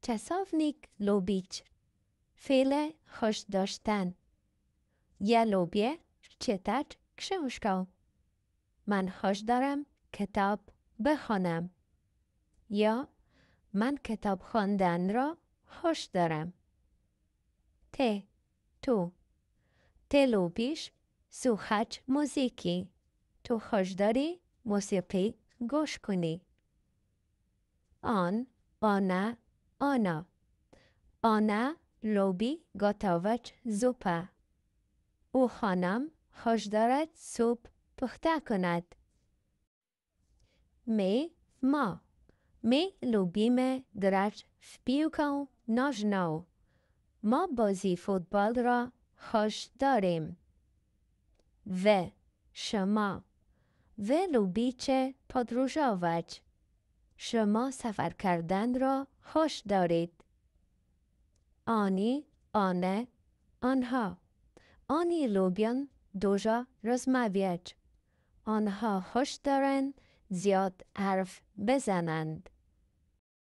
czasownik lubić. Chwilę choć dاشتن. Ja lubię czytać książkę. من خوش دارم کتاب بخوانم. یا من کتاب خواندن را خوش دارم. تو lubisz słuchać muzyki. تو خوش داری موسیقی گوش کنی. ona lubi gotować zupę. او خانم خوش دارد سوپ پخته کند. ما lubimy grać w piłkę nożną. ما بازی فوتبال را خوش داریم. شما lubicie podróżować. شما سفر کردن را خوش دارید. one آنها. oni lubią dużo rozmawiać. آنها خوش دارند زیاد حرف بزنند.